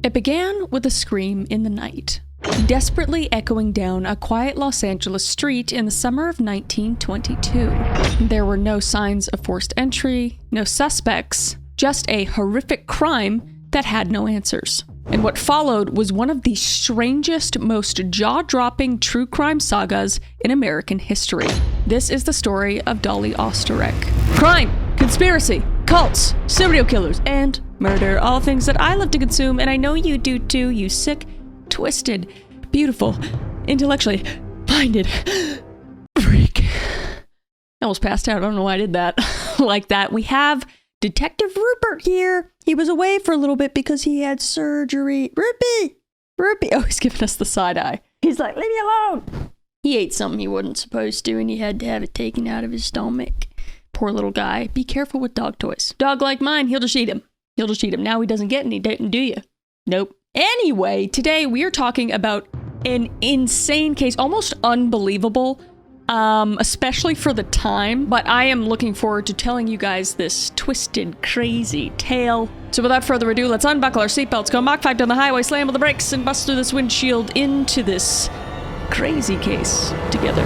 It began with a scream in the night, desperately echoing down a quiet Los Angeles street in the summer of 1922. There were no signs of forced entry, no suspects, just a horrific crime that had no answers. And what followed was one of the strangest, most jaw-dropping true crime sagas in American history. This is the story of Dolly Osterek. Crime, conspiracy, cults, serial killers, and murder. All things that I love to consume, and I know you do too, you sick, twisted, beautiful, intellectually minded freak. I almost passed out. I don't know why I did that like that. We have Detective Rupert here. He was away for a little bit because he had surgery. Rupee. Oh, he's giving us the side eye. He's like, leave me alone. He ate something he wasn't supposed to, and he had to have it taken out of his stomach. Poor little guy. Be careful with dog toys. Dog like mine, he'll just eat him. Now he doesn't get any, do you? Nope. Anyway, today we are talking about an insane case, almost unbelievable, especially for the time, but I am looking forward to telling you guys this twisted, crazy tale. So without further ado, let's unbuckle our seatbelts, go Mach 5 down the highway, slam on the brakes, and bust through this windshield into this crazy case together.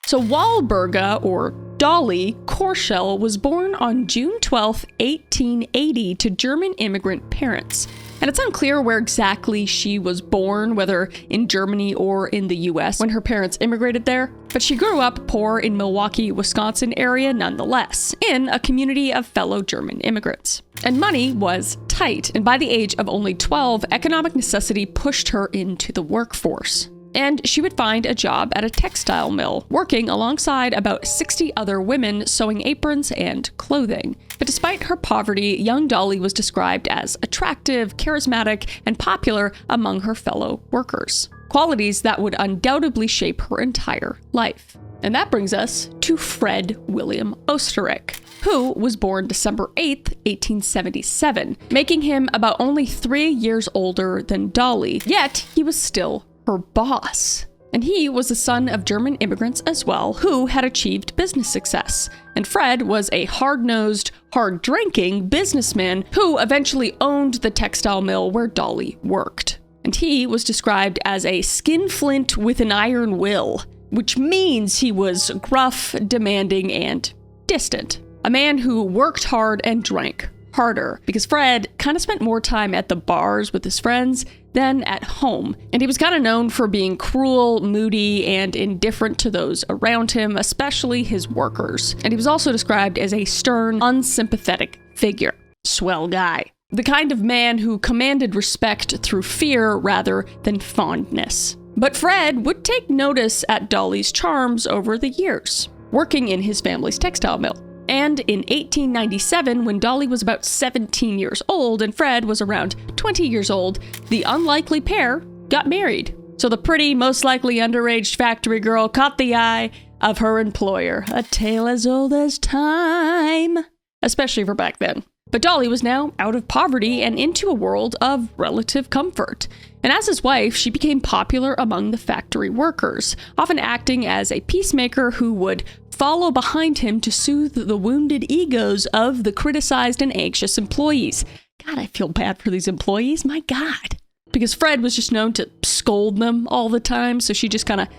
So Wahlberga, or Dolly Korschel, was born on June 12, 1880 to German immigrant parents. And it's unclear where exactly she was born, whether in Germany or in the US when her parents immigrated there. But she grew up poor in Milwaukee, Wisconsin area nonetheless, in a community of fellow German immigrants. And money was tight, and by the age of only 12, economic necessity pushed her into the workforce. And she would find a job at a textile mill, working alongside about 60 other women sewing aprons and clothing. But despite her poverty, young Dolly was described as attractive, charismatic, and popular among her fellow workers. Qualities that would undoubtedly shape her entire life. And that brings us to Fred William Osterek, who was born December 8th, 1877, making him about only 3 years older than Dolly, yet he was still her boss. And he was the son of German immigrants as well, who had achieved business success. And Fred was a hard-nosed, hard-drinking businessman who eventually owned the textile mill where Dolly worked. And he was described as a skinflint with an iron will, which means he was gruff, demanding, and distant. A man who worked hard and drank harder, because Fred kind of spent more time at the bars with his friends than at home. And he was kind of known for being cruel, moody, and indifferent to those around him, especially his workers. And he was also described as a stern, unsympathetic figure. Swell guy. The kind of man who commanded respect through fear rather than fondness. But Fred would take notice at Dolly's charms over the years, working in his family's textile mill. And in 1897, when Dolly was about 17 years old and Fred was around 20 years old, the unlikely pair got married. So the pretty, most likely underage factory girl caught the eye of her employer. A tale as old as time, especially for back then. But Dolly was now out of poverty and into a world of relative comfort. And as his wife, she became popular among the factory workers, often acting as a peacemaker who would follow behind him to soothe the wounded egos of the criticized and anxious employees. God, I feel bad for these employees, my God. Because Fred was just known to scold them all the time, so she just kind of,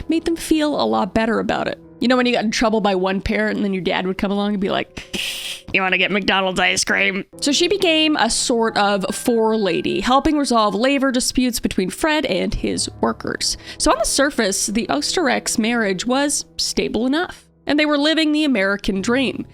made them feel a lot better about it. You know when you got in trouble by one parent and then your dad would come along and be like, you want to get McDonald's ice cream? So she became a sort of forelady, helping resolve labor disputes between Fred and his workers. So on the surface, the Osterek's marriage was stable enough, and they were living the American dream.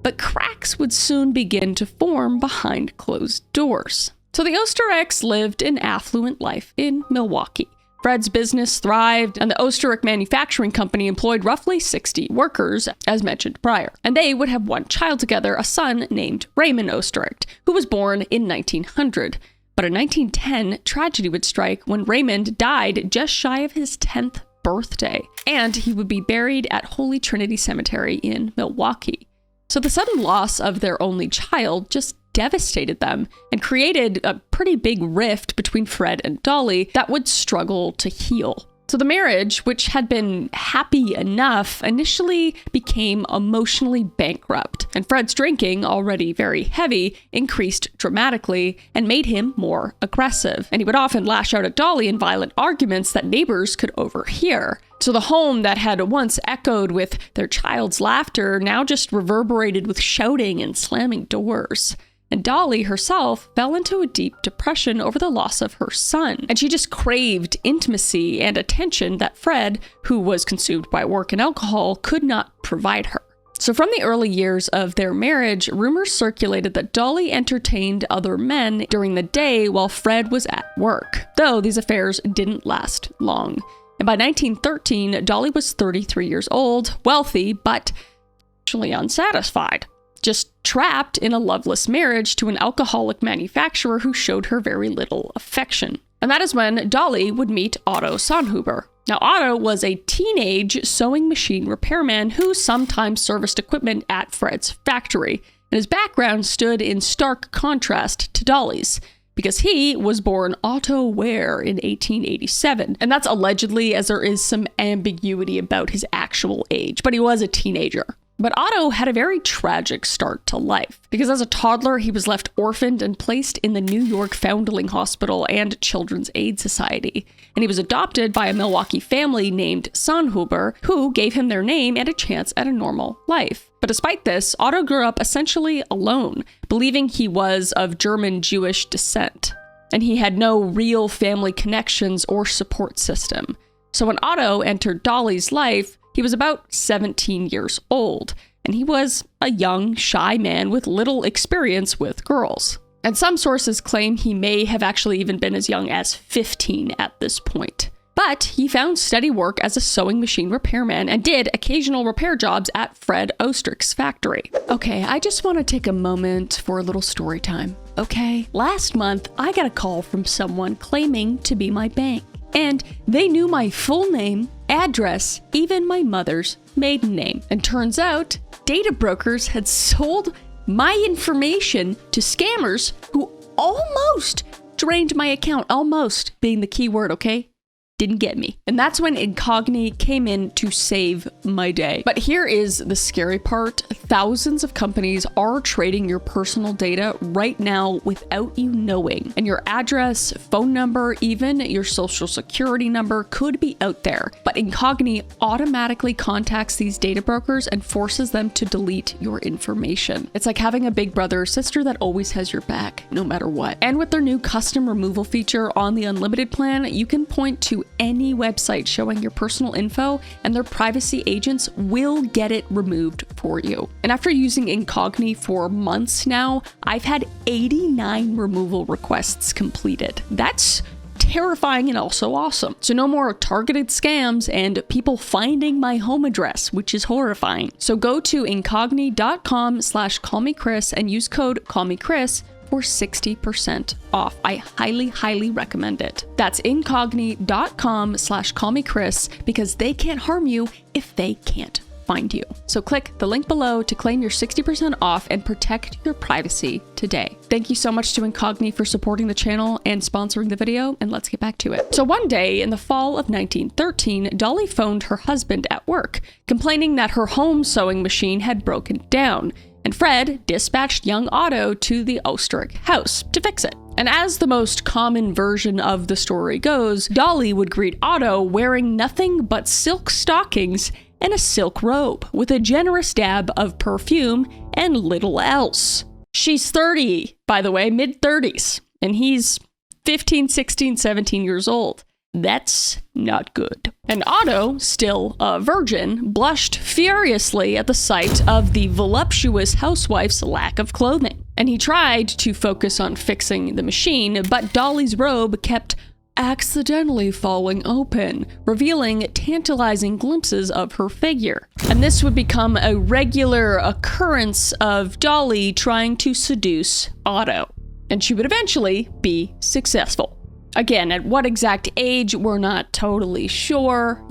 But cracks would soon begin to form behind closed doors. So the Ostereks lived an affluent life in Milwaukee. Fred's business thrived, and the Osterek Manufacturing Company employed roughly 60 workers, as mentioned prior. And they would have one child together, a son named Raymond Osterek, who was born in 1900. But in 1910, tragedy would strike when Raymond died just shy of his 10th birthday, and he would be buried at Holy Trinity Cemetery in Milwaukee. So the sudden loss of their only child just devastated them and created a pretty big rift between Fred and Dolly that would struggle to heal. So the marriage, which had been happy enough, initially became emotionally bankrupt, and Fred's drinking, already very heavy, increased dramatically and made him more aggressive. And he would often lash out at Dolly in violent arguments that neighbors could overhear. So the home that had once echoed with their child's laughter now just reverberated with shouting and slamming doors. And Dolly herself fell into a deep depression over the loss of her son. And she just craved intimacy and attention that Fred, who was consumed by work and alcohol, could not provide her. So from the early years of their marriage, rumors circulated that Dolly entertained other men during the day while Fred was at work, though these affairs didn't last long. And by 1913, Dolly was 33 years old, wealthy, but actually unsatisfied. Just trapped in a loveless marriage to an alcoholic manufacturer who showed her very little affection. And that is when Dolly would meet Otto Sonnhuber. Now, Otto was a teenage sewing machine repairman who sometimes serviced equipment at Fred's factory, and his background stood in stark contrast to Dolly's, because he was born Otto Ware in 1887, and that's allegedly, as there is some ambiguity about his actual age, but he was a teenager. But Otto had a very tragic start to life, because as a toddler, he was left orphaned and placed in the New York Foundling Hospital and Children's Aid Society. And he was adopted by a Milwaukee family named Sonnhuber, who gave him their name and a chance at a normal life. But despite this, Otto grew up essentially alone, believing he was of German Jewish descent. And he had no real family connections or support system. So when Otto entered Dolly's life, he was about 17 years old, and he was a young, shy man with little experience with girls. And some sources claim he may have actually even been as young as 15 at this point. But he found steady work as a sewing machine repairman and did occasional repair jobs at Fred Ostrich's factory. Okay, I just want to take a moment for a little story time. Okay, last month I got a call from someone claiming to be my bank. And they knew my full name, address, even my mother's maiden name. And turns out, data brokers had sold my information to scammers who almost drained my account. Almost being the key word, okay? Didn't get me. And that's when Incogni came in to save my day. But here is the scary part. Thousands of companies are trading your personal data right now without you knowing. And your address, phone number, even your social security number could be out there. But Incogni automatically contacts these data brokers and forces them to delete your information. It's like having a big brother or sister that always has your back, no matter what. And with their new custom removal feature on the unlimited plan, you can point to any website showing your personal info, and their privacy agents will get it removed for you. And after using Incogni for months now, I've had 89 removal requests completed. That's terrifying and also awesome. So no more targeted scams and people finding my home address, which is horrifying. So go to incogni.com/callmechris and use code callmechris for 60% off. I highly recommend it. That's incogni.com/callmechris because they can't harm you if they can't find you. So click the link below to claim your 60% off and protect your privacy today. Thank you so much to Incogni for supporting the channel and sponsoring the video, and let's get back to it. So one day in the fall of 1913, Dolly phoned her husband at work, complaining that her home sewing machine had broken down. And Fred dispatched young Otto to the Ostrich house to fix it. And as the most common version of the story goes, Dolly would greet Otto wearing nothing but silk stockings and a silk robe with a generous dab of perfume and little else. She's 30, by the way, mid-30s, and he's 15, 16, 17 years old. That's not good. And Otto, still a virgin, blushed furiously at the sight of the voluptuous housewife's lack of clothing. And he tried to focus on fixing the machine, but Dolly's robe kept accidentally falling open, revealing tantalizing glimpses of her figure. And this would become a regular occurrence of Dolly trying to seduce Otto. And she would eventually be successful. Again, at what exact age, we're not totally sure,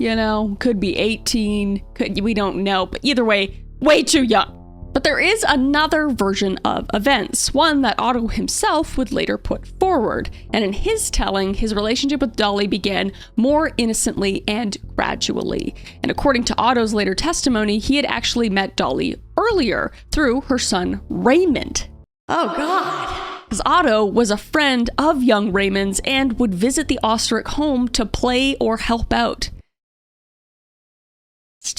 could be 18, we don't know, but either way, way too young. But But there is another version of events, one that Otto himself would later put forward. And in his telling, his relationship with Dolly began more innocently and gradually. And according to Otto's later testimony, he had actually met Dolly earlier through her son Raymond. Oh God. Because Otto was a friend of young Raymond's and would visit the Osterich home to play or help out. It's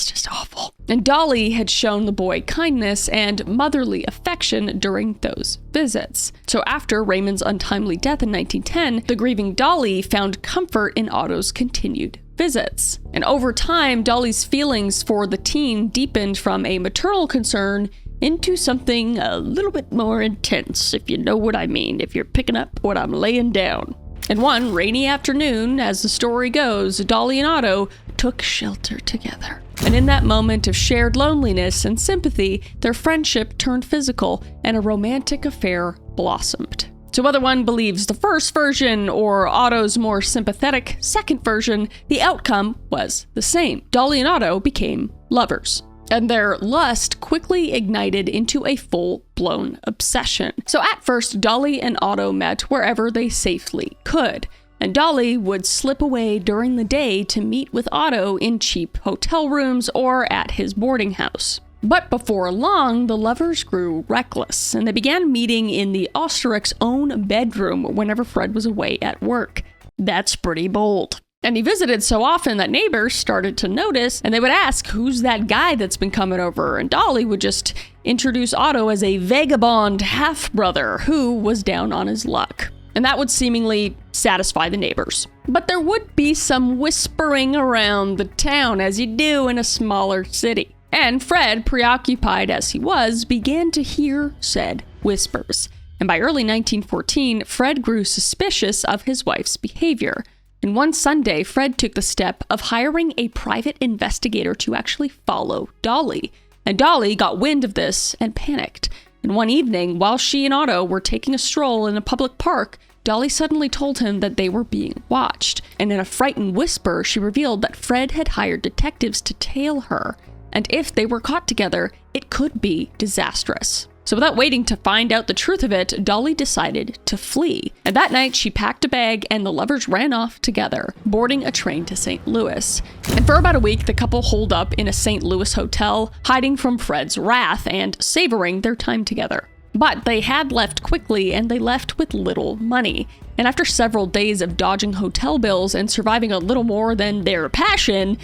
just awful. And Dolly had shown the boy kindness and motherly affection during those visits. So after Raymond's untimely death in 1910, the grieving Dolly found comfort in Otto's continued visits. And over time, Dolly's feelings for the teen deepened from a maternal concern into something a little bit more intense, if you know what I mean, if you're picking up what I'm laying down. And one rainy afternoon, as the story goes, Dolly and Otto took shelter together. And in that moment of shared loneliness and sympathy, their friendship turned physical and a romantic affair blossomed. So whether one believes the first version or Otto's more sympathetic second version, the outcome was the same. Dolly and Otto became lovers. And their lust quickly ignited into a full-blown obsession. So at first, Dolly and Otto met wherever they safely could. And Dolly would slip away during the day to meet with Otto in cheap hotel rooms or at his boarding house. But before long, the lovers grew reckless, and they began meeting in the Osterich's own bedroom whenever Fred was away at work. That's pretty bold. And he visited so often that neighbors started to notice, and they would ask, who's that guy that's been coming over? And Dolly would just introduce Otto as a vagabond half-brother who was down on his luck. And that would seemingly satisfy the neighbors. But there would be some whispering around the town, as you do in a smaller city. And Fred, preoccupied as he was, began to hear said whispers. And by early 1914, Fred grew suspicious of his wife's behavior. And one Sunday, Fred took the step of hiring a private investigator to actually follow Dolly. And Dolly got wind of this and panicked. And one evening, while she and Otto were taking a stroll in a public park, Dolly suddenly told him that they were being watched. And in a frightened whisper, she revealed that Fred had hired detectives to tail her. And if they were caught together, it could be disastrous. So without waiting to find out the truth of it, Dolly decided to flee. And that night, she packed a bag and the lovers ran off together, boarding a train to St. Louis. And for about a week, the couple holed up in a St. Louis hotel, hiding from Fred's wrath and savoring their time together. But they had left quickly, and they left with little money. And after several days of dodging hotel bills and surviving a little more than their passion,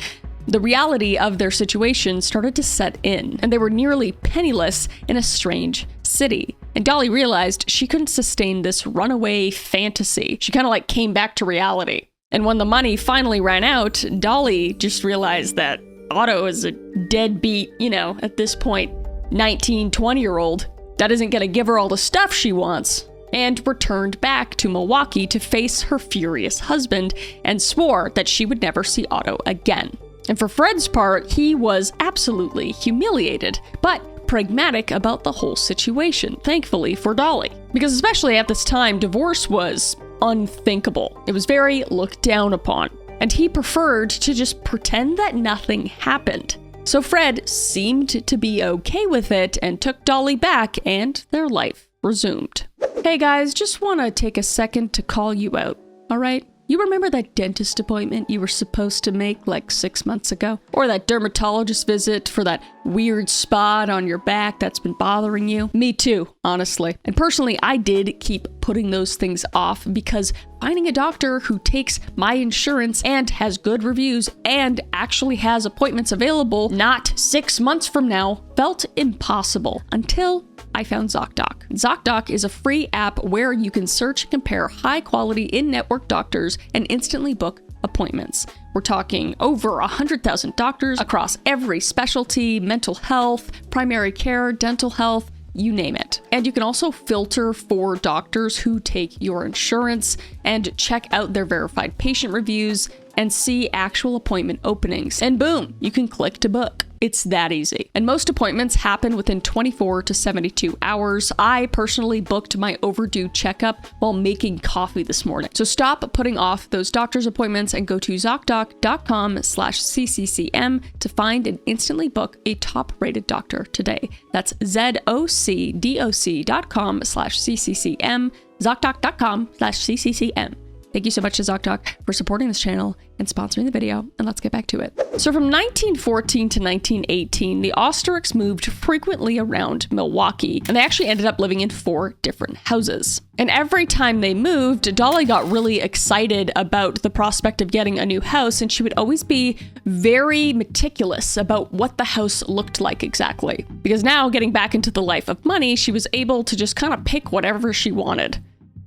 the reality of their situation started to set in, and they were nearly penniless in a strange city. And Dolly realized she couldn't sustain this runaway fantasy. She kind of came back to reality. And when the money finally ran out, Dolly just realized that Otto is a deadbeat, at this point, 19, 20-year-old that isn't going to give her all the stuff she wants, and returned back to Milwaukee to face her furious husband and swore that she would never see Otto again. And for Fred's part, he was absolutely humiliated, but pragmatic about the whole situation, thankfully for Dolly. Because especially at this time, divorce was unthinkable. It was very looked down upon, and he preferred to just pretend that nothing happened. So Fred seemed to be okay with it and took Dolly back, and their life resumed. Hey guys, just want to take a second to call you out, all right? You remember that dentist appointment you were supposed to make 6 months ago? Or that dermatologist visit for that weird spot on your back that's been bothering you? Me too, honestly. And personally, I did keep putting those things off because finding a doctor who takes my insurance and has good reviews and actually has appointments available not 6 months from now felt impossible until I found ZocDoc. ZocDoc is a free app where you can search and compare high-quality in-network doctors and instantly book appointments. We're talking over 100,000 doctors across every specialty, mental health, primary care, dental health, you name it. And you can also filter for doctors who take your insurance and check out their verified patient reviews and see actual appointment openings. And boom, you can click to book. It's that easy. And most appointments happen within 24 to 72 hours. I personally booked my overdue checkup while making coffee this morning. So stop putting off those doctor's appointments and go to ZocDoc.com/CCCM to find and instantly book a top-rated doctor today. That's ZocDoc.com/CCCM, ZocDoc.com/CCCM. Thank you so much to ZocDoc for supporting this channel and sponsoring the video, and let's get back to it. So from 1914 to 1918, the Ostericks moved frequently around Milwaukee, and they actually ended up living in 4 different houses. And every time they moved, Dolly got really excited about the prospect of getting a new house, and she would always be very meticulous about what the house looked like exactly. Because now, getting back into the life of money, she was able to just kind of pick whatever she wanted.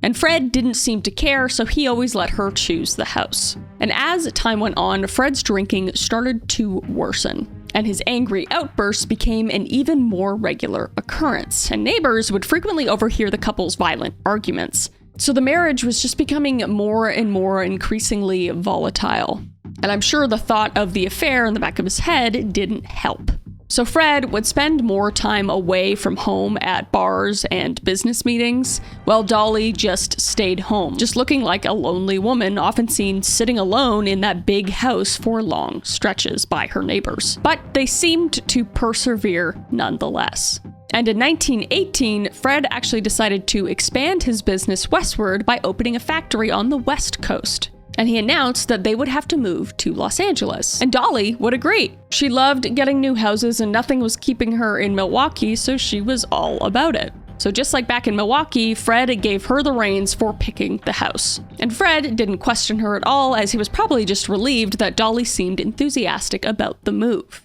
And Fred didn't seem to care, so he always let her choose the house. And as time went on, Fred's drinking started to worsen, and his angry outbursts became an even more regular occurrence, and neighbors would frequently overhear the couple's violent arguments. So the marriage was just becoming more and more increasingly volatile. And I'm sure the thought of the affair in the back of his head didn't help. So Fred would spend more time away from home at bars and business meetings, while Dolly just stayed home, just looking like a lonely woman, often seen sitting alone in that big house for long stretches by her neighbors. But they seemed to persevere nonetheless. And in 1918, Fred actually decided to expand his business westward by opening a factory on the West Coast. And he announced that they would have to move to Los Angeles. And Dolly would agree. She loved getting new houses and nothing was keeping her in Milwaukee, so she was all about it. So just like back in Milwaukee, Fred gave her the reins for picking the house. And Fred didn't question her at all, as he was probably just relieved that Dolly seemed enthusiastic about the move.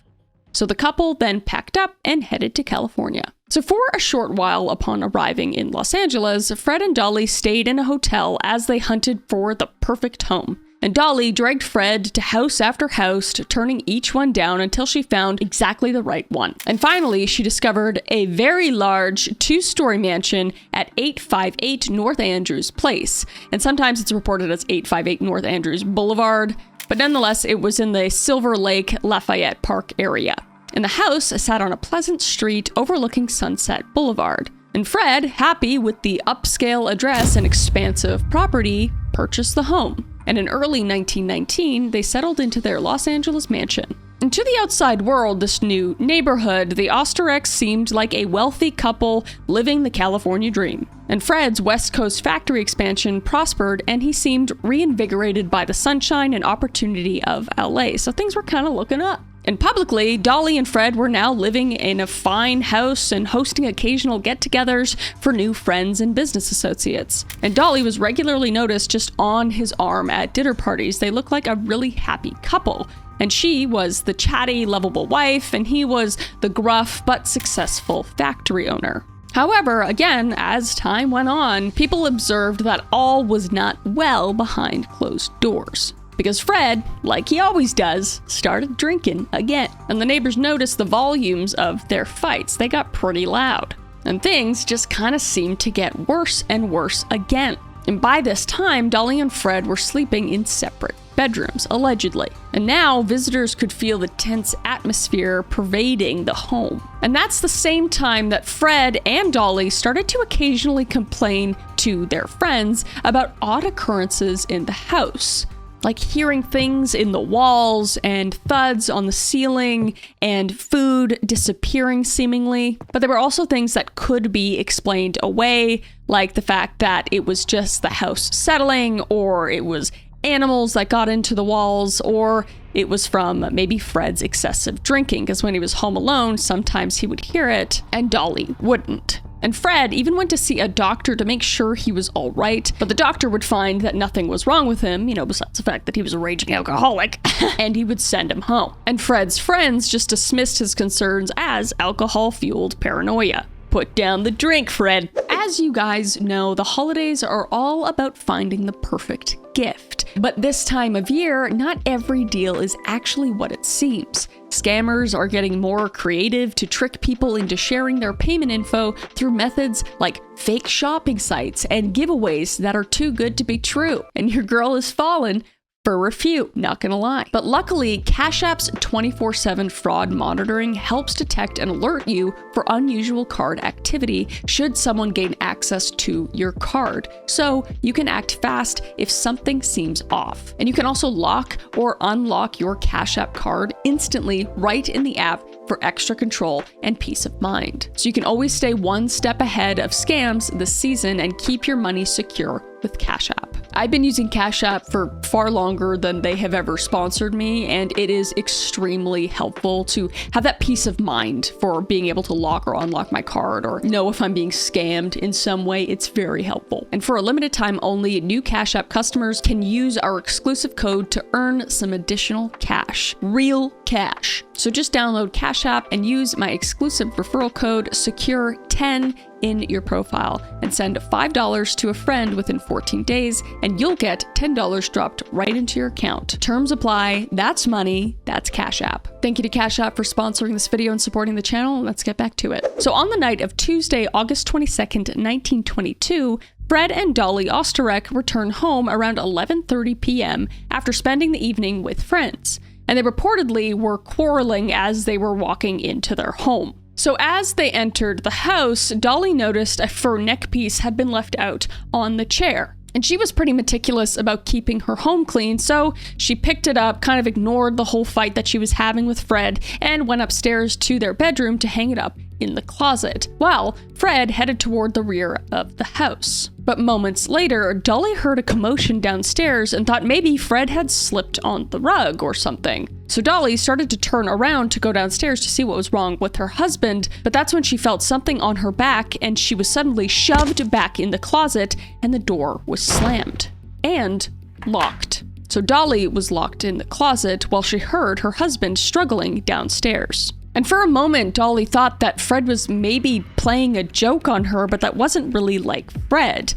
So the couple then packed up and headed to California. So for a short while upon arriving in Los Angeles, Fred and Dolly stayed in a hotel as they hunted for the perfect home. And Dolly dragged Fred to house after house, turning each one down until she found exactly the right one. And finally, she discovered a very large 2-story mansion at 858 North Andrews Place. And sometimes it's reported as 858 North Andrews Boulevard, but nonetheless, it was in the Silver Lake Lafayette Park area. And the house sat on a pleasant street overlooking Sunset Boulevard. And Fred, happy with the upscale address and expansive property, purchased the home. And in early 1919, they settled into their Los Angeles mansion. And to the outside world, this new neighborhood, the Ostericks seemed like a wealthy couple living the California dream. And Fred's West Coast factory expansion prospered, and he seemed reinvigorated by the sunshine and opportunity of LA, so things were kind of looking up. And publicly, Dolly and Fred were now living in a fine house and hosting occasional get-togethers for new friends and business associates. And Dolly was regularly noticed just on his arm at dinner parties. They looked like a really happy couple. And she was the chatty, lovable wife, and he was the gruff but successful factory owner. However, again, as time went on, people observed that all was not well behind closed doors. Because Fred, like he always does, started drinking again. And the neighbors noticed the volumes of their fights. They got pretty loud. And things just kind of seemed to get worse and worse again. And by this time, Dolly and Fred were sleeping in separate bedrooms, allegedly. And now visitors could feel the tense atmosphere pervading the home. And that's the same time that Fred and Dolly started to occasionally complain to their friends about odd occurrences in the house. Like hearing things in the walls and thuds on the ceiling and food disappearing seemingly. But there were also things that could be explained away, like the fact that it was just the house settling, or it was animals that got into the walls, or it was from maybe Fred's excessive drinking, because when he was home alone, sometimes he would hear it and Dolly wouldn't. And Fred even went to see a doctor to make sure he was all right, but the doctor would find that nothing was wrong with him, besides the fact that he was a raging alcoholic, and he would send him home. And Fred's friends just dismissed his concerns as alcohol-fueled paranoia. Put down the drink, Fred. As you guys know, the holidays are all about finding the perfect gift. But this time of year, not every deal is actually what it seems. Scammers are getting more creative to trick people into sharing their payment info through methods like fake shopping sites and giveaways that are too good to be true. And your girl has fallen For a few, not gonna lie. But luckily, Cash App's 24/7 fraud monitoring helps detect and alert you for unusual card activity should someone gain access to your card. So you can act fast if something seems off. And you can also lock or unlock your Cash App card instantly right in the app for extra control and peace of mind. So you can always stay one step ahead of scams this season and keep your money secure with Cash App. I've been using Cash App for far longer than they have ever sponsored me, and it is extremely helpful to have that peace of mind for being able to lock or unlock my card or know if I'm being scammed in some way. It's very helpful. And for a limited time only, new Cash App customers can use our exclusive code to earn some additional cash. Real cash. So just download Cash App and use my exclusive referral code SECURE10 in your profile and send $5 to a friend within 14 days and you'll get $10 dropped right into your account. Terms apply. That's money. That's Cash App. Thank you to Cash App for sponsoring this video and supporting the channel. Let's get back to it. So on the night of Tuesday, August 22nd, 1922, Fred and Dolly Osterek returned home around 11:30 p.m. after spending the evening with friends. And they reportedly were quarreling as they were walking into their home. So as they entered the house, Dolly noticed a fur neck piece had been left out on the chair. And she was pretty meticulous about keeping her home clean, so she picked it up, kind of ignored the whole fight that she was having with Fred, and went upstairs to their bedroom to hang it up in the closet, while Fred headed toward the rear of the house. But moments later, Dolly heard a commotion downstairs and thought maybe Fred had slipped on the rug or something. So Dolly started to turn around to go downstairs to see what was wrong with her husband, but that's when she felt something on her back and she was suddenly shoved back in the closet and the door was slammed and locked. So Dolly was locked in the closet while she heard her husband struggling downstairs. And for a moment, Dolly thought that Fred was maybe playing a joke on her, but that wasn't really like Fred.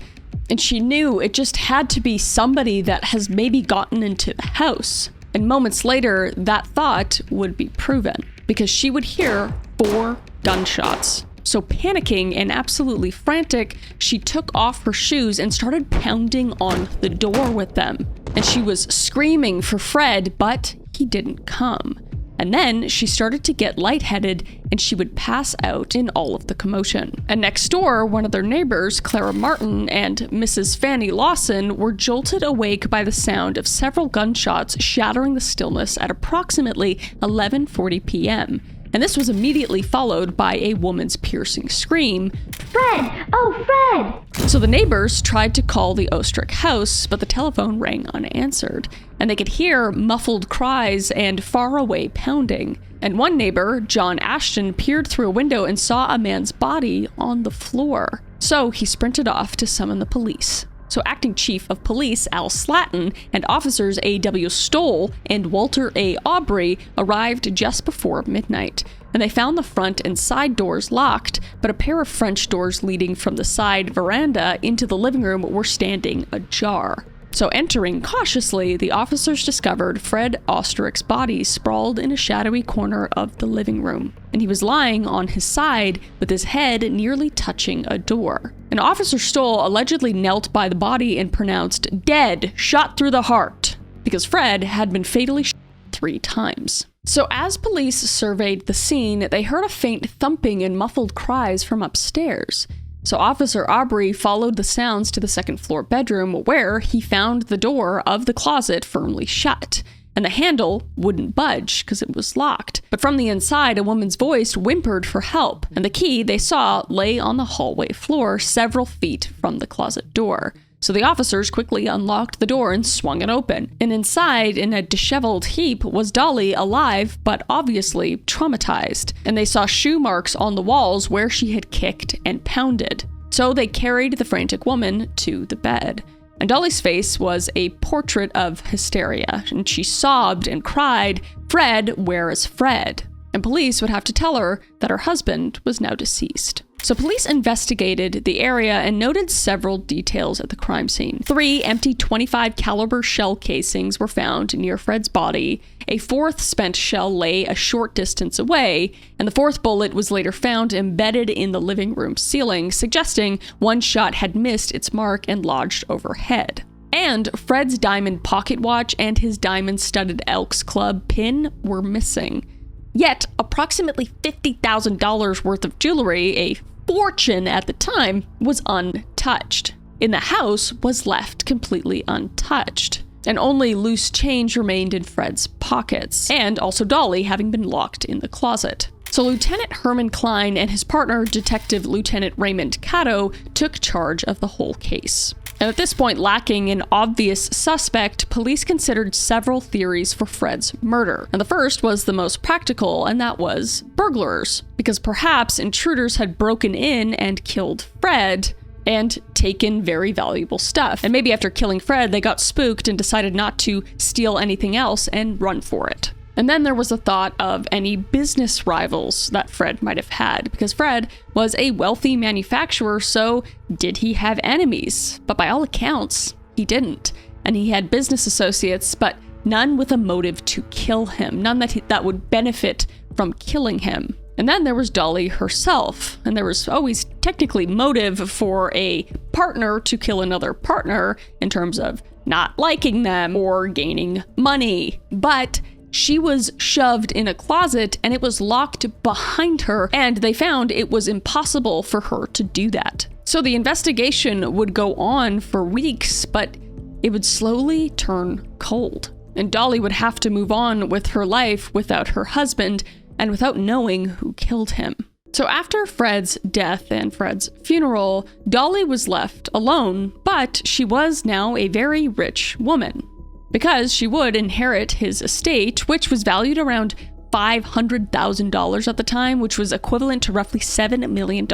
And she knew it just had to be somebody that has maybe gotten into the house. And moments later, that thought would be proven because she would hear 4 gunshots. So panicking and absolutely frantic, she took off her shoes and started pounding on the door with them. And she was screaming for Fred, but he didn't come. And then she started to get lightheaded and she would pass out in all of the commotion. And next door, one of their neighbors, Clara Martin and Mrs. Fanny Lawson, were jolted awake by the sound of several gunshots shattering the stillness at approximately 11:40 p.m. And this was immediately followed by a woman's piercing scream, "Fred! Oh, Fred!" So the neighbors tried to call the Ostrich house, but the telephone rang unanswered, and they could hear muffled cries and faraway pounding. And one neighbor, John Ashton, peered through a window and saw a man's body on the floor. So he sprinted off to summon the police. So Acting Chief of Police Al Slatton and officers A.W. Stoll and Walter A. Aubrey arrived just before midnight, and they found the front and side doors locked, but a pair of French doors leading from the side veranda into the living room were standing ajar. So entering cautiously, the officers discovered Fred Osterek's body sprawled in a shadowy corner of the living room, and he was lying on his side with his head nearly touching a door. And Officer Stoll allegedly knelt by the body and pronounced, "Dead, shot through the heart," because Fred had been fatally shot 3 times. So as police surveyed the scene, they heard a faint thumping and muffled cries from upstairs. So Officer Aubrey followed the sounds to the second-floor bedroom, where he found the door of the closet firmly shut, and the handle wouldn't budge because it was locked. But from the inside, a woman's voice whimpered for help, and the key they saw lay on the hallway floor several feet from the closet door. So the officers quickly unlocked the door and swung it open. And inside, in a disheveled heap, was Dolly, alive, but obviously traumatized. And they saw shoe marks on the walls where she had kicked and pounded. So they carried the frantic woman to the bed. And Dolly's face was a portrait of hysteria, and she sobbed and cried, "Fred, where is Fred?" And police would have to tell her that her husband was now deceased. So police investigated the area and noted several details at the crime scene. 3 empty .25 caliber shell casings were found near Fred's body. A 4th spent shell lay a short distance away, and the 4th bullet was later found embedded in the living room ceiling, suggesting one shot had missed its mark and lodged overhead. And Fred's diamond pocket watch and his diamond-studded Elks Club pin were missing. Yet, approximately $50,000 worth of jewelry, a fortune at the time, was untouched. In the house was left completely untouched, and only loose change remained in Fred's pockets, and also Dolly having been locked in the closet. So Lieutenant Herman Klein and his partner, Detective Lieutenant Raymond Cato, took charge of the whole case. And at this point, lacking an obvious suspect, police considered several theories for Fred's murder. And the first was the most practical, and that was burglars, because perhaps intruders had broken in and killed Fred and taken very valuable stuff. And maybe after killing Fred, they got spooked and decided not to steal anything else and run for it. And then there was the thought of any business rivals that Fred might have had, because Fred was a wealthy manufacturer, so did he have enemies? But by all accounts, he didn't. And he had business associates, but none with a motive to kill him, none that would benefit from killing him. And then there was Dolly herself, and there was always technically motive for a partner to kill another partner in terms of not liking them or gaining money. But she was shoved in a closet and it was locked behind her, and they found it was impossible for her to do that. So the investigation would go on for weeks, but it would slowly turn cold. And Dolly would have to move on with her life without her husband and without knowing who killed him. So after Fred's death and Fred's funeral, Dolly was left alone, but she was now a very rich woman, because she would inherit his estate, which was valued around $500,000 at the time, which was equivalent to roughly $7 million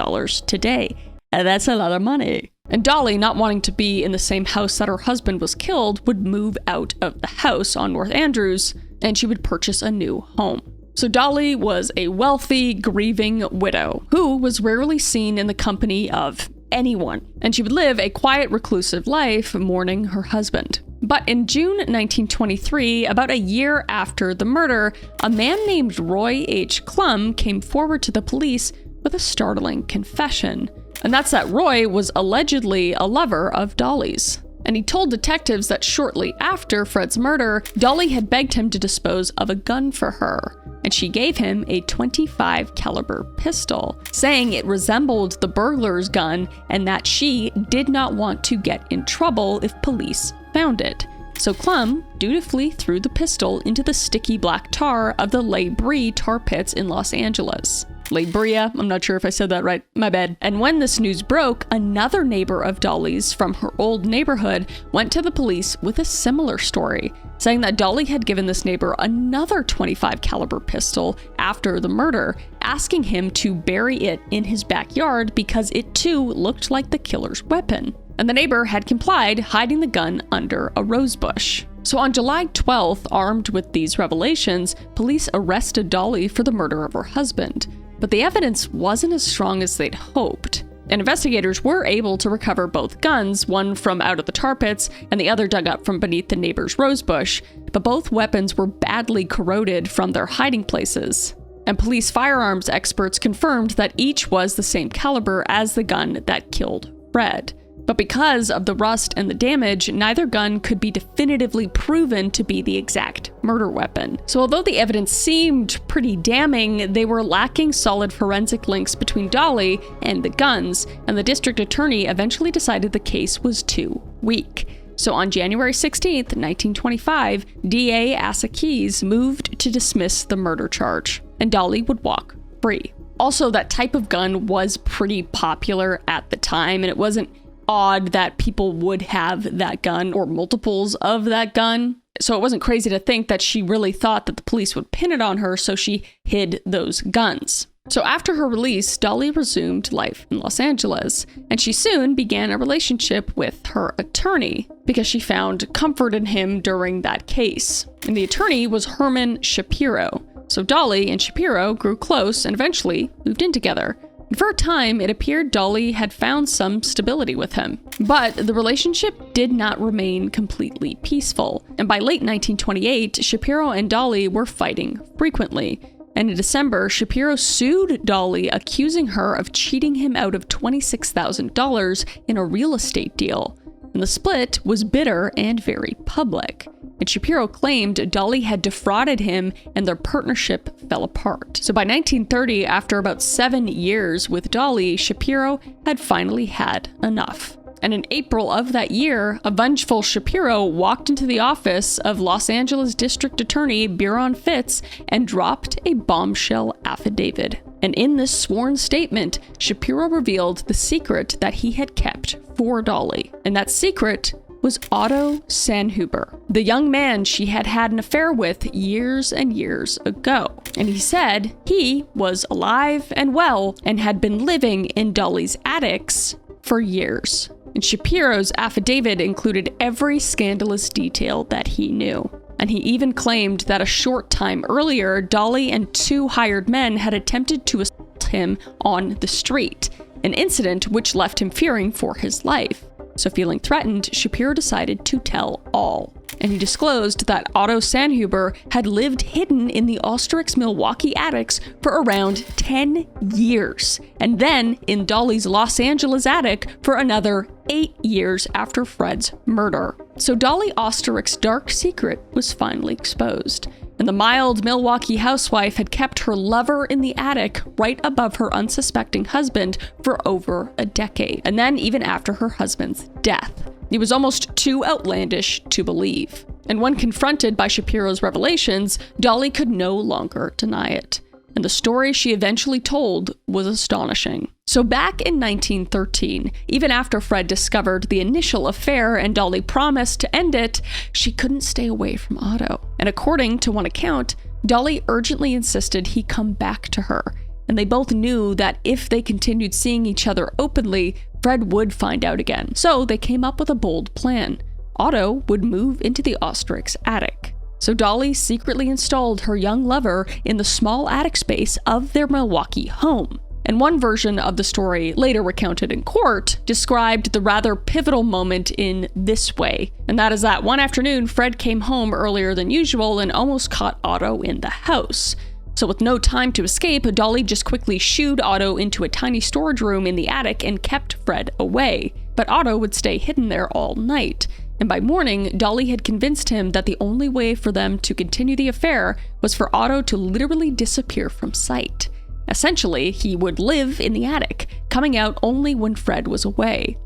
today. And that's a lot of money. And Dolly, not wanting to be in the same house that her husband was killed, would move out of the house on North Andrews, and she would purchase a new home. So Dolly was a wealthy, grieving widow who was rarely seen in the company of anyone, and she would live a quiet, reclusive life, mourning her husband. But in June 1923, about a year after the murder, a man named Roy H. Klum came forward to the police with a startling confession. And that's that Roy was allegedly a lover of Dolly's. And he told detectives that shortly after Fred's murder, Dolly had begged him to dispose of a gun for her, and she gave him a .25 caliber pistol, saying it resembled the burglar's gun and that she did not want to get in trouble if police found it. So Klum dutifully threw the pistol into the sticky black tar of the La Brea tar pits in Los Angeles. La Brea, I'm not sure if I said that right, my bad. And when this news broke, another neighbor of Dolly's from her old neighborhood went to the police with a similar story, saying that Dolly had given this neighbor another .25 caliber pistol after the murder, asking him to bury it in his backyard because it too looked like the killer's weapon. And the neighbor had complied, hiding the gun under a rose bush. So on July 12th, armed with these revelations, police arrested Dolly for the murder of her husband. But the evidence wasn't as strong as they'd hoped. And investigators were able to recover both guns, one from out of the tar pits and the other dug up from beneath the neighbor's rose bush, but both weapons were badly corroded from their hiding places. And police firearms experts confirmed that each was the same caliber as the gun that killed Fred. But because of the rust and the damage, neither gun could be definitively proven to be the exact murder weapon. So although the evidence seemed pretty damning, they were lacking solid forensic links between Dolly and the guns, and the district attorney eventually decided the case was too weak. So on January 16th, 1925, DA Asa Keys moved to dismiss the murder charge, and Dolly would walk free. Also, that type of gun was pretty popular at the time, and it wasn't odd that people would have that gun or multiples of that gun. So it wasn't crazy to think that she really thought that the police would pin it on her, so she hid those guns. So after her release, Dolly resumed life in Los Angeles, and she soon began a relationship with her attorney because she found comfort in him during that case. And the attorney was Herman Shapiro. So Dolly and Shapiro grew close and eventually moved in together. For a time, it appeared Dolly had found some stability with him, but the relationship did not remain completely peaceful, and by late 1928, Shapiro and Dolly were fighting frequently. And in December, Shapiro sued Dolly, accusing her of cheating him out of $26,000 in a real estate deal. And the split was bitter and very public. And Shapiro claimed Dolly had defrauded him and their partnership fell apart. So by 1930, after about 7 years with Dolly, Shapiro had finally had enough. And in April of that year, a vengeful Shapiro walked into the office of Los Angeles District Attorney Byron Fitz and dropped a bombshell affidavit. And in this sworn statement, Shapiro revealed the secret that he had kept for Dolly. And that secret was Otto Sandhuber, the young man she had had an affair with years and years ago. And he said he was alive and well and had been living in Dolly's attics for years. And Shapiro's affidavit included every scandalous detail that he knew. And he even claimed that a short time earlier, Dolly and 2 hired men had attempted to assault him on the street, an incident which left him fearing for his life. So feeling threatened, Shapiro decided to tell all. And he disclosed that Otto Sandhuber had lived hidden in the Osterix Milwaukee attics for around 10 years, and then in Dolly's Los Angeles attic for another 8 years after Fred's murder. So Dolly Osterix's dark secret was finally exposed. And the mild Milwaukee housewife had kept her lover in the attic right above her unsuspecting husband for over a decade, and then even after her husband's death. It was almost too outlandish to believe. And when confronted by Shapiro's revelations, Dolly could no longer deny it. And the story she eventually told was astonishing. So back in 1913, even after Fred discovered the initial affair and Dolly promised to end it, she couldn't stay away from Otto. And according to one account, Dolly urgently insisted he come back to her. And they both knew that if they continued seeing each other openly, Fred would find out again. So they came up with a bold plan. Otto would move into the Osterix attic. So Dolly secretly installed her young lover in the small attic space of their Milwaukee home. And one version of the story, later recounted in court, described the rather pivotal moment in this way. And that is that one afternoon, Fred came home earlier than usual and almost caught Otto in the house. So with no time to escape, Dolly just quickly shooed Otto into a tiny storage room in the attic and kept Fred away. But Otto would stay hidden there all night. And by morning, Dolly had convinced him that the only way for them to continue the affair was for Otto to literally disappear from sight. Essentially, he would live in the attic, coming out only when Fred was away.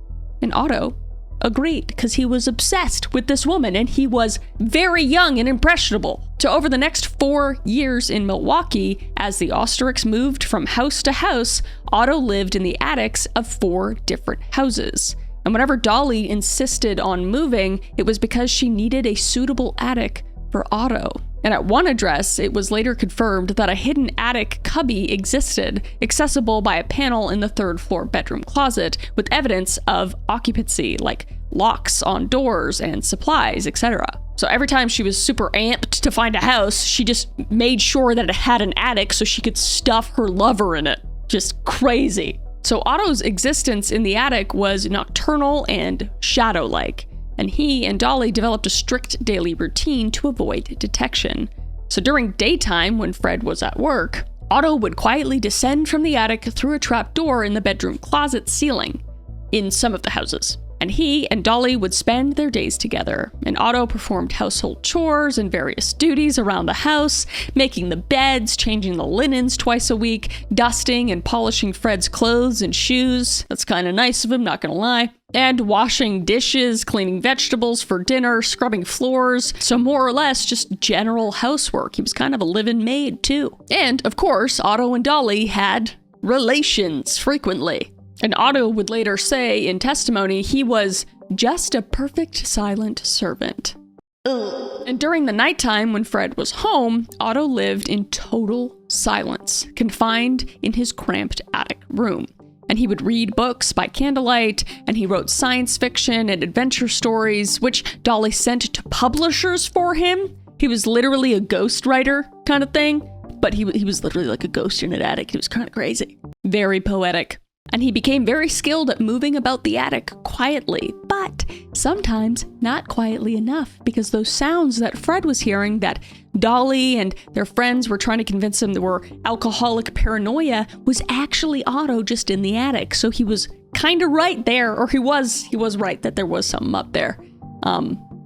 And Otto agreed, because he was obsessed with this woman, and he was very young and impressionable. So over the next 4 years in Milwaukee, as the Osterix moved from house to house, Otto lived in the attics of 4 different houses. And whenever Dolly insisted on moving, it was because she needed a suitable attic for Otto. And at one address, it was later confirmed that a hidden attic cubby existed, accessible by a panel in the 3rd floor bedroom closet, with evidence of occupancy, like locks on doors and supplies, etc. So every time she was super amped to find a house, she just made sure that it had an attic so she could stuff her lover in it. Just crazy. So Otto's existence in the attic was nocturnal and shadow-like, and he and Dolly developed a strict daily routine to avoid detection. So during daytime, when Fred was at work, Otto would quietly descend from the attic through a trapdoor in the bedroom closet ceiling in some of the houses. And he and Dolly would spend their days together, and Otto performed household chores and various duties around the house, making the beds, changing the linens twice a week, dusting and polishing Fred's clothes and shoes. That's kind of nice of him, not gonna lie. And washing dishes, cleaning vegetables for dinner, scrubbing floors. So more or less just general housework. He was kind of a live-in maid too. And of course, Otto and Dolly had relations frequently. And Otto would later say in testimony he was just a perfect silent servant. And during the nighttime when Fred was home, Otto lived in total silence, confined in his cramped attic room. And he would read books by candlelight, and he wrote science fiction and adventure stories, which Dolly sent to publishers for him. He was literally a ghostwriter kind of thing, but he was literally like a ghost in an attic. He was kind of crazy. Very poetic. And he became very skilled at moving about the attic quietly, but sometimes not quietly enough, because those sounds that Fred was hearing, that Dolly and their friends were trying to convince him they were alcoholic paranoia, was actually Otto just in the attic. So he was kind of right there, or he was right that there was something up there.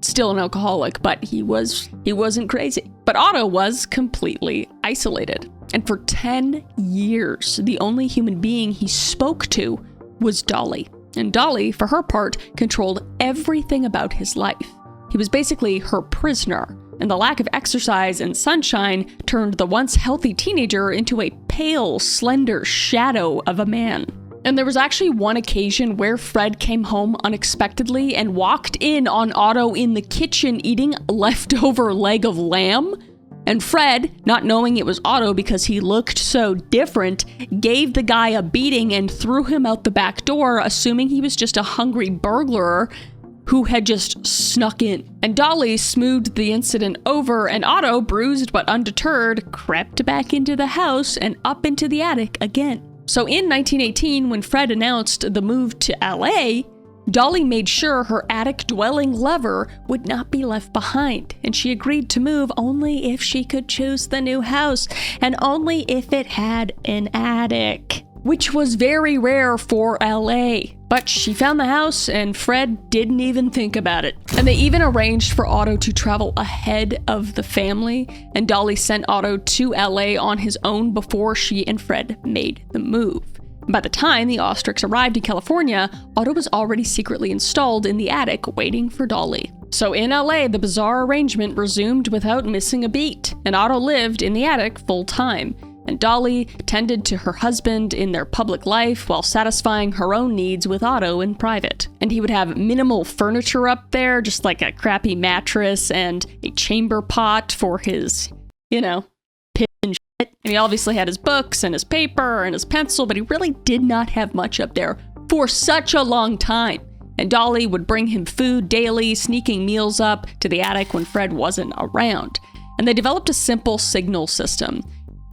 Still an alcoholic, but he wasn't crazy. But Otto was completely isolated. And for 10 years, the only human being he spoke to was Dolly. And Dolly, for her part, controlled everything about his life. He was basically her prisoner, and the lack of exercise and sunshine turned the once healthy teenager into a pale, slender shadow of a man. And there was actually one occasion where Fred came home unexpectedly and walked in on Otto in the kitchen eating a leftover leg of lamb. And Fred, not knowing it was Otto because he looked so different, gave the guy a beating and threw him out the back door, assuming he was just a hungry burglar who had just snuck in. And Dolly smoothed the incident over, and Otto, bruised but undeterred, crept back into the house and up into the attic again. So in 1918, when Fred announced the move to LA, Dolly made sure her attic-dwelling lover would not be left behind, and she agreed to move only if she could choose the new house, and only if it had an attic, which was very rare for LA. But she found the house, and Fred didn't even think about it. And they even arranged for Otto to travel ahead of the family, and Dolly sent Otto to LA on his own before she and Fred made the move. By the time the Ostricks arrived in California, Otto was already secretly installed in the attic waiting for Dolly. So in LA, the bizarre arrangement resumed without missing a beat, and Otto lived in the attic full-time. And Dolly tended to her husband in their public life while satisfying her own needs with Otto in private. And he would have minimal furniture up there, just like a crappy mattress and a chamber pot for his, piss and shit. And he obviously had his books and his paper and his pencil, but he really did not have much up there for such a long time. And Dolly would bring him food daily, sneaking meals up to the attic when Fred wasn't around. And they developed a simple signal system.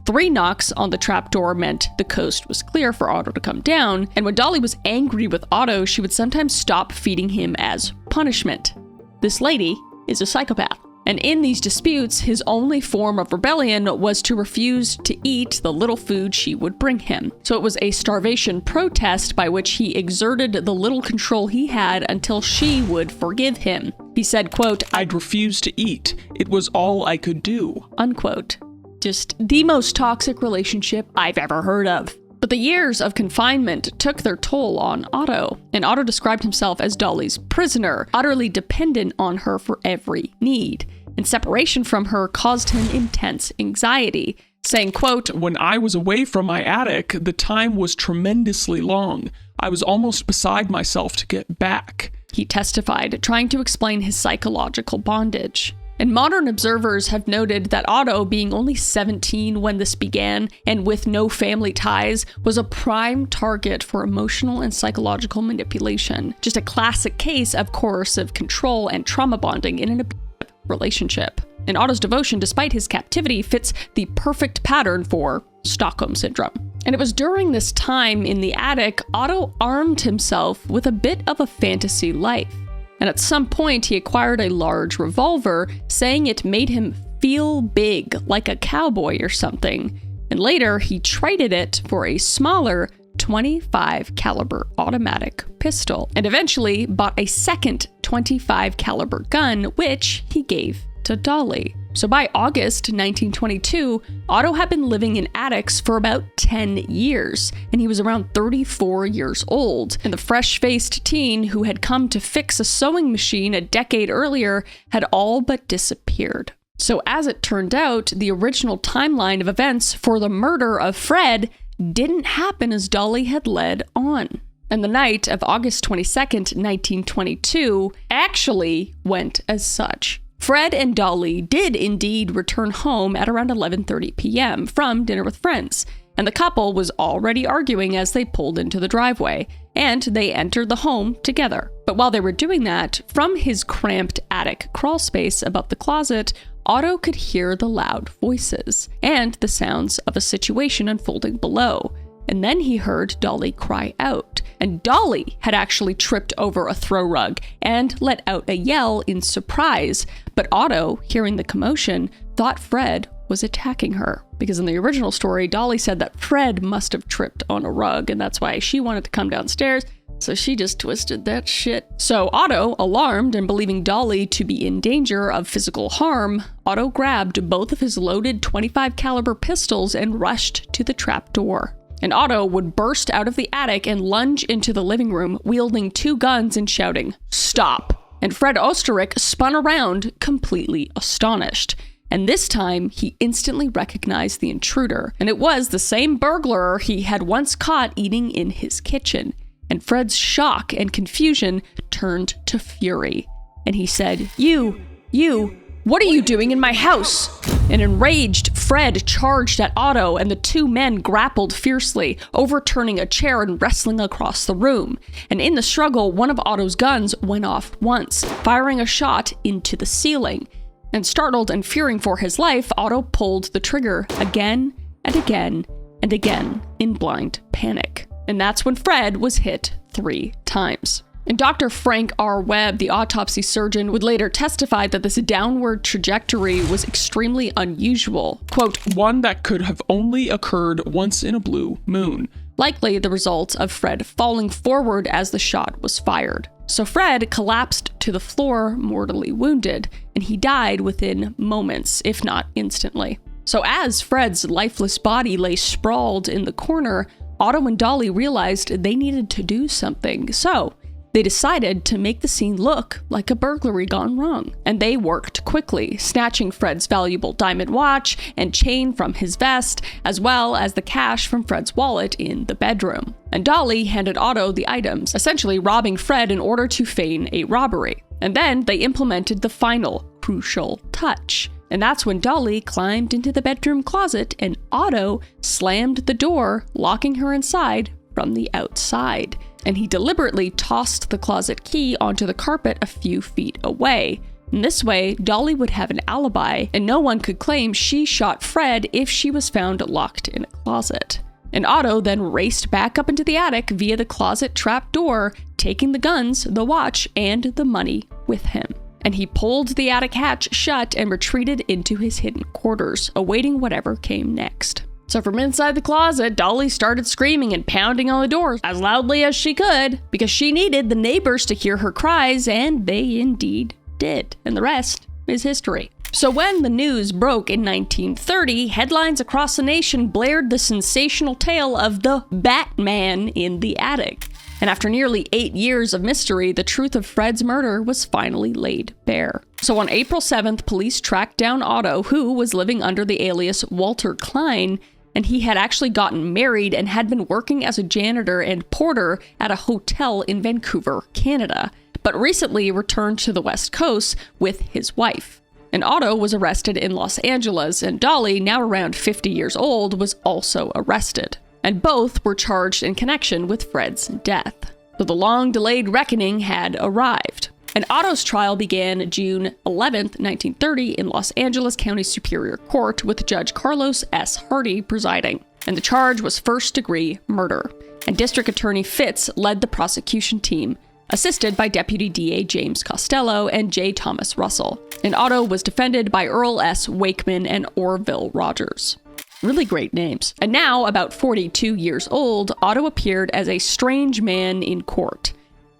3 knocks on the trapdoor meant the coast was clear for Otto to come down, and when Dolly was angry with Otto, she would sometimes stop feeding him as punishment. This lady is a psychopath. And in these disputes, his only form of rebellion was to refuse to eat the little food she would bring him. So it was a starvation protest by which he exerted the little control he had until she would forgive him. He said, quote, "I'd refuse to eat. It was all I could do." Unquote. Just the most toxic relationship I've ever heard of. But the years of confinement took their toll on Otto, and Otto described himself as Dolly's prisoner, utterly dependent on her for every need. And separation from her caused him intense anxiety, saying, quote, "When I was away from my attic, the time was tremendously long. I was almost beside myself to get back," he testified, trying to explain his psychological bondage. And modern observers have noted that Otto, being only 17 when this began and with no family ties, was a prime target for emotional and psychological manipulation. Just a classic case of coercive control and trauma bonding in an abusive relationship. And Otto's devotion, despite his captivity, fits the perfect pattern for Stockholm Syndrome. And it was during this time in the attic, Otto armed himself with a bit of a fantasy life. And at some point, he acquired a large revolver, saying it made him feel big, like a cowboy or something. And later, he traded it for a smaller 25 caliber automatic pistol, and eventually bought a second 25 caliber gun, which he gave to Dolly. So by August 1922, Otto had been living in attics for about 10 years, and he was around 34 years old. And the fresh-faced teen who had come to fix a sewing machine a decade earlier had all but disappeared. So as it turned out, the original timeline of events for the murder of Fred didn't happen as Dolly had led on. And the night of August 22nd, 1922, actually went as such. Fred and Dolly did indeed return home at around 11:30 p.m. from dinner with friends, and the couple was already arguing as they pulled into the driveway, and they entered the home together. But while they were doing that, from his cramped attic crawl space above the closet, Otto could hear the loud voices and the sounds of a situation unfolding below. and then he heard Dolly cry out. And Dolly had actually tripped over a throw rug and let out a yell in surprise. But Otto, hearing the commotion, thought Fred was attacking her. Because in the original story, Dolly said that Fred must have tripped on a rug, and that's why she wanted to come downstairs. So she just twisted that shit. So Otto, alarmed and believing Dolly to be in danger of physical harm, Otto grabbed both of his loaded .25 caliber pistols and rushed to the trap door. And Otto would burst out of the attic and lunge into the living room, wielding 2 guns and shouting, "Stop!" And Fred Osterich spun around, completely astonished. And this time, he instantly recognized the intruder. And it was the same burglar he had once caught eating in his kitchen. And Fred's shock and confusion turned to fury. And he said, You, what are you doing in my house?" And enraged, Fred charged at Otto, and the 2 men grappled fiercely, overturning a chair and wrestling across the room. And in the struggle, one of Otto's guns went off once, firing a shot into the ceiling. And startled and fearing for his life, Otto pulled the trigger again and again and again in blind panic. And that's when Fred was hit 3 times. And Dr. Frank R. Webb, the autopsy surgeon, would later testify that this downward trajectory was extremely unusual. Quote, "One that could have only occurred once in a blue moon." Likely the result of Fred falling forward as the shot was fired. So Fred collapsed to the floor, mortally wounded, and he died within moments, if not instantly. So as Fred's lifeless body lay sprawled in the corner, Otto and Dolly realized they needed to do something. So they decided to make the scene look like a burglary gone wrong. And they worked quickly, snatching Fred's valuable diamond watch and chain from his vest, as well as the cash from Fred's wallet in the bedroom. And Dolly handed Otto the items, essentially robbing Fred in order to feign a robbery. And then they implemented the final crucial touch. And that's when Dolly climbed into the bedroom closet and Otto slammed the door, locking her inside from the outside. And he deliberately tossed the closet key onto the carpet a few feet away. In this way, Dolly would have an alibi, and no one could claim she shot Fred if she was found locked in a closet. And Otto then raced back up into the attic via the closet trap door, taking the guns, the watch, and the money with him. And he pulled the attic hatch shut and retreated into his hidden quarters, awaiting whatever came next. So from inside the closet, Dolly started screaming and pounding on the door as loudly as she could, because she needed the neighbors to hear her cries, and they indeed did. And the rest is history. So when the news broke in 1930, headlines across the nation blared the sensational tale of the Batman in the attic. And after nearly 8 years of mystery, the truth of Fred's murder was finally laid bare. So on April 7th, police tracked down Otto, who was living under the alias Walter Klein, and he had actually gotten married and had been working as a janitor and porter at a hotel in Vancouver, Canada, but recently returned to the West Coast with his wife. And Otto was arrested in Los Angeles, and Dolly, now around 50 years old, was also arrested. And both were charged in connection with Fred's death. So the long-delayed reckoning had arrived. And Otto's trial began June 11th, 1930 in Los Angeles County Superior Court with Judge Carlos S. Hardy presiding. And the charge was first-degree murder. And District Attorney Fitz led the prosecution team, assisted by Deputy DA James Costello and J. Thomas Russell. And Otto was defended by Earl S. Wakeman and Orville Rogers. Really great names. And now, about 42 years old, Otto appeared as a strange man in court.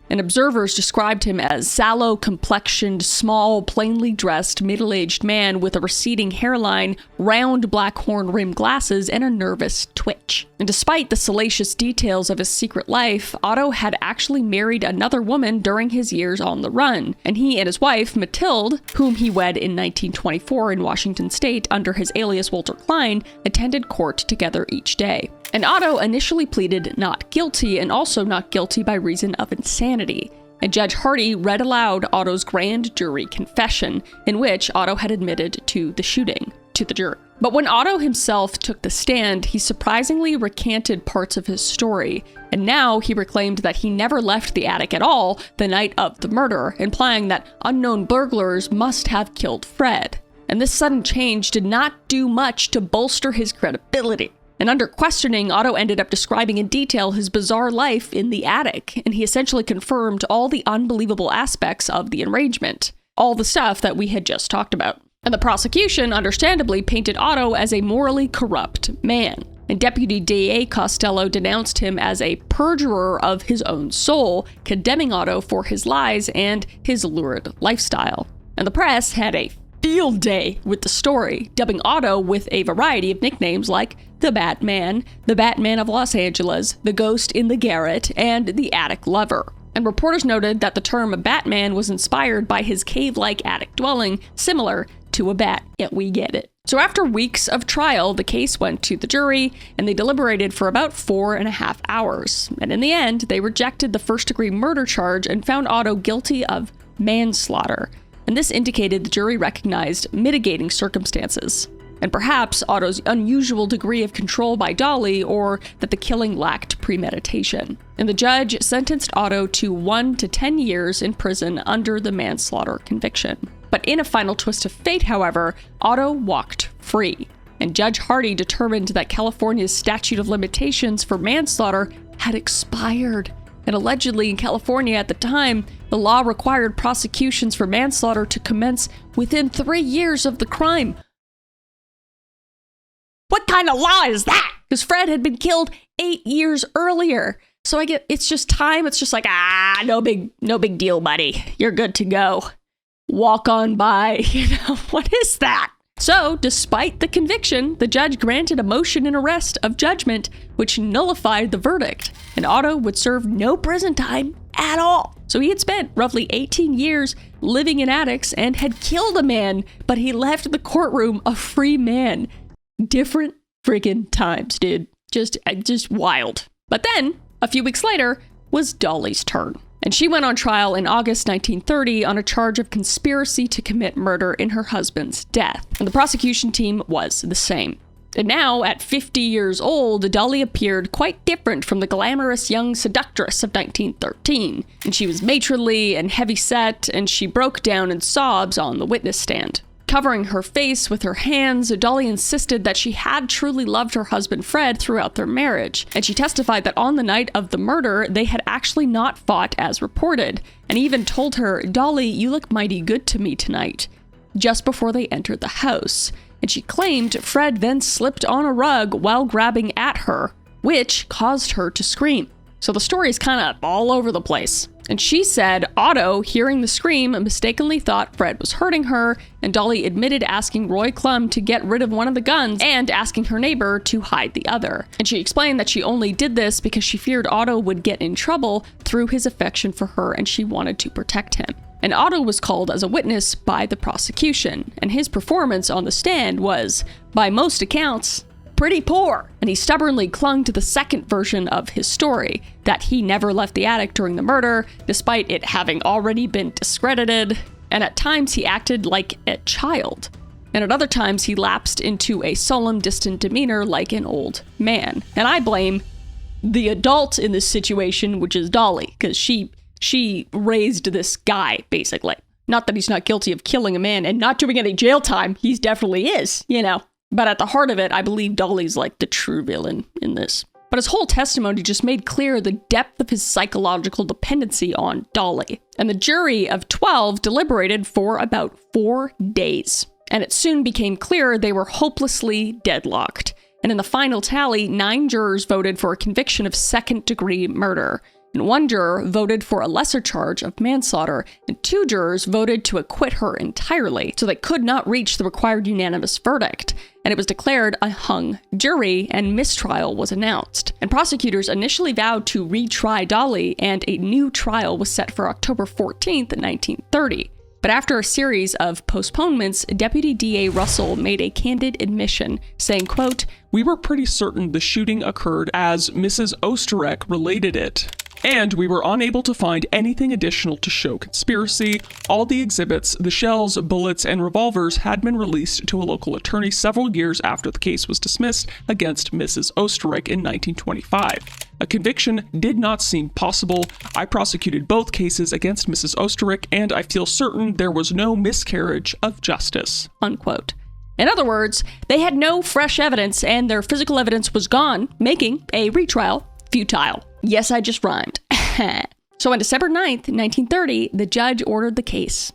And observers described him as sallow-complexioned, small, plainly dressed, middle-aged man with a receding hairline, round black horn-rimmed glasses, and a nervous twitch. And despite the salacious details of his secret life, Otto had actually married another woman during his years on the run, and he and his wife, Mathilde, whom he wed in 1924 in Washington state under his alias Walter Klein, attended court together each day. And Otto initially pleaded not guilty, and also not guilty by reason of insanity. And Judge Hardy read aloud Otto's grand jury confession, in which Otto had admitted to the shooting, to the jury. But when Otto himself took the stand, he surprisingly recanted parts of his story, and now he reclaimed that he never left the attic at all the night of the murder, implying that unknown burglars must have killed Fred. And this sudden change did not do much to bolster his credibility. And under questioning, Otto ended up describing in detail his bizarre life in the attic, and he essentially confirmed all the unbelievable aspects of the arrangement, all the stuff that we had just talked about. And the prosecution, understandably, painted Otto as a morally corrupt man. And Deputy DA Costello denounced him as a perjurer of his own soul, condemning Otto for his lies and his lurid lifestyle. And the press had a field day with the story, dubbing Otto with a variety of nicknames like the Batman of Los Angeles, the Ghost in the Garret, and the Attic Lover. And reporters noted that the term Batman was inspired by his cave-like attic dwelling, similar to a bat. Yeah, we get it. So after weeks of trial, the case went to the jury, and they deliberated for about 4.5 hours. And in the end, they rejected the first-degree murder charge and found Otto guilty of manslaughter. And this indicated the jury recognized mitigating circumstances, and perhaps Otto's unusual degree of control by Dolly, or that the killing lacked premeditation. And the judge sentenced Otto to 1 to 10 years in prison under the manslaughter conviction. But in a final twist of fate, however, Otto walked free, and Judge Hardy determined that California's statute of limitations for manslaughter had expired. And allegedly in California at the time, the law required prosecutions for manslaughter to commence within 3 years of the crime. What kind of law is that? Because Fred had been killed 8 years earlier. So I get, it's just time. It's just like, no big deal, buddy. You're good to go. Walk on by. What is that? So, despite the conviction, the judge granted a motion in arrest of judgment, which nullified the verdict, and Otto would serve no prison time at all. So he had spent roughly 18 years living in attics and had killed a man, but he left the courtroom a free man. Different friggin' times, dude. Just wild. But then, a few weeks later, was Dolly's turn. And she went on trial in August 1930 on a charge of conspiracy to commit murder in her husband's death. And the prosecution team was the same. And now, at 50 years old, Dolly appeared quite different from the glamorous young seductress of 1913. And she was matronly and heavy-set, and she broke down in sobs on the witness stand. Covering her face with her hands, Dolly insisted that she had truly loved her husband Fred throughout their marriage, and she testified that on the night of the murder, they had actually not fought as reported, and even told her, "Dolly, you look mighty good to me tonight," just before they entered the house. And she claimed Fred then slipped on a rug while grabbing at her, which caused her to scream. So the story is kind of all over the place. And she said Otto, hearing the scream, mistakenly thought Fred was hurting her, and Dolly admitted asking Roy Klum to get rid of one of the guns and asking her neighbor to hide the other. And she explained that she only did this because she feared Otto would get in trouble through his affection for her, and she wanted to protect him. And Otto was called as a witness by the prosecution, and his performance on the stand was, by most accounts, pretty poor, and he stubbornly clung to the second version of his story, that he never left the attic during the murder, despite it having already been discredited, and at times he acted like a child, and at other times he lapsed into a solemn, distant demeanor like an old man. And I blame the adult in this situation, which is Dolly, because she raised this guy, basically. Not that he's not guilty of killing a man and not doing any jail time, he definitely is, But at the heart of it, I believe Dolly's like the true villain in this. But his whole testimony just made clear the depth of his psychological dependency on Dolly. And the jury of 12 deliberated for about 4 days. And it soon became clear they were hopelessly deadlocked. And in the final tally, 9 jurors voted for a conviction of second-degree murder. And 1 juror voted for a lesser charge of manslaughter, and 2 jurors voted to acquit her entirely, so they could not reach the required unanimous verdict. And it was declared a hung jury, and mistrial was announced. And prosecutors initially vowed to retry Dolly, and a new trial was set for October 14th, 1930. But after a series of postponements, Deputy DA Russell made a candid admission, saying, quote, "We were pretty certain the shooting occurred as Mrs. Osterek related it. And we were unable to find anything additional to show conspiracy. All the exhibits, the shells, bullets, and revolvers had been released to a local attorney several years after the case was dismissed against Mrs. Osterek in 1925. A conviction did not seem possible. I prosecuted both cases against Mrs. Osterek, and I feel certain there was no miscarriage of justice." Unquote. In other words, they had no fresh evidence and their physical evidence was gone, making a retrial futile. Yes, I just rhymed. So on December 9th, 1930, the judge ordered the case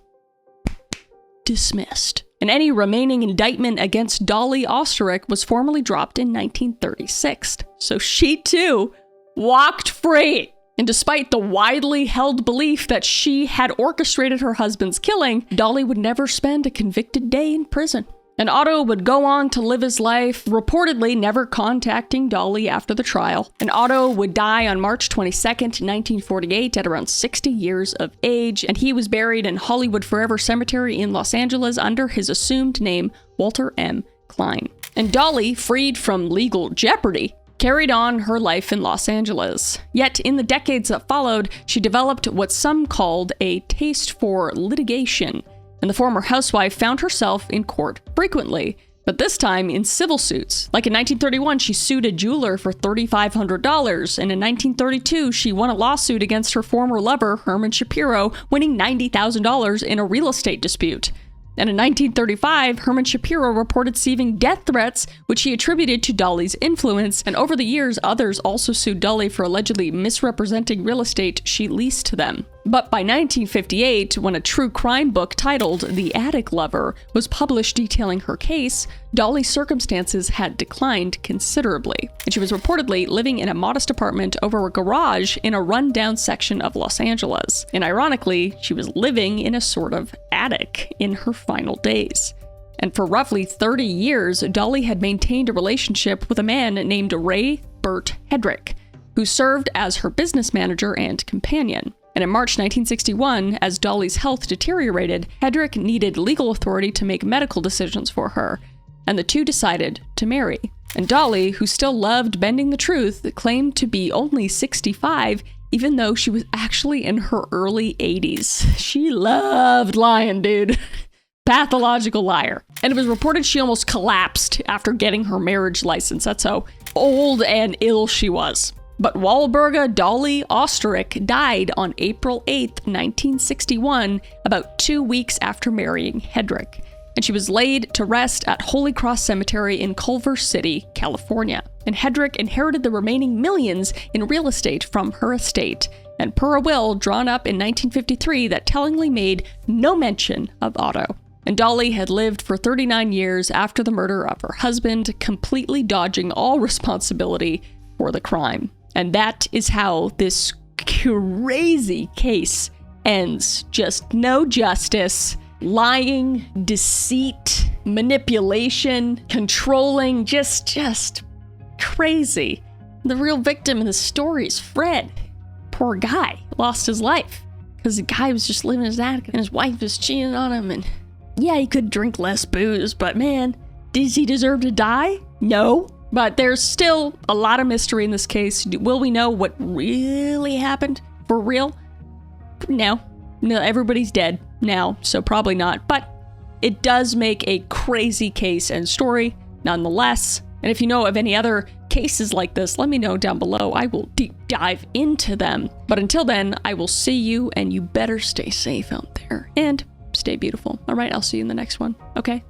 dismissed, and any remaining indictment against Dolly Osterich was formally dropped in 1936. So she too walked free. And despite the widely held belief that she had orchestrated her husband's killing, Dolly would never spend a convicted day in prison. And Otto would go on to live his life, reportedly never contacting Dolly after the trial. And Otto would die on March 22nd, 1948 at around 60 years of age, and he was buried in Hollywood Forever Cemetery in Los Angeles under his assumed name, Walter M. Klein. And Dolly, freed from legal jeopardy, carried on her life in Los Angeles. Yet in the decades that followed, she developed what some called a taste for litigation. And the former housewife found herself in court frequently, but this time in civil suits. Like in 1931, she sued a jeweler for $3,500, and in 1932, she won a lawsuit against her former lover, Herman Shapiro, winning $90,000 in a real estate dispute. And in 1935, Herman Shapiro reported receiving death threats, which he attributed to Dolly's influence, and over the years, others also sued Dolly for allegedly misrepresenting real estate she leased to them. But by 1958, when a true crime book titled The Attic Lover was published detailing her case, Dolly's circumstances had declined considerably, and she was reportedly living in a modest apartment over a garage in a rundown section of Los Angeles. And ironically, she was living in a sort of attic in her final days. And for roughly 30 years, Dolly had maintained a relationship with a man named Ray Burt Hedrick, who served as her business manager and companion. And in March 1961, as Dolly's health deteriorated, Hedrick needed legal authority to make medical decisions for her, and the two decided to marry. And Dolly, who still loved bending the truth, claimed to be only 65, even though she was actually in her early 80s. She loved lying, dude. Pathological liar. And it was reported she almost collapsed after getting her marriage license. That's how old and ill she was. But Walburga Dolly Osterich died on April 8, 1961, about 2 weeks after marrying Hedrick. And she was laid to rest at Holy Cross Cemetery in Culver City, California. And Hedrick inherited the remaining millions in real estate from her estate, and per a will drawn up in 1953 that tellingly made no mention of Otto. And Dolly had lived for 39 years after the murder of her husband, completely dodging all responsibility for the crime. And that is how this crazy case ends. Just no justice, lying, deceit, manipulation, controlling, just crazy. The real victim in the story is Fred. Poor guy, lost his life because the guy was just living in his attic and his wife was cheating on him. And yeah, he could drink less booze, but man, does he deserve to die? No. But there's still a lot of mystery in this case. Will we know what really happened for real? No, everybody's dead now, so probably not. But it does make a crazy case and story nonetheless. And if you know of any other cases like this, let me know down below. I will deep dive into them. But until then, I will see you, and you better stay safe out there and stay beautiful. All right, I'll see you in the next one. Okay?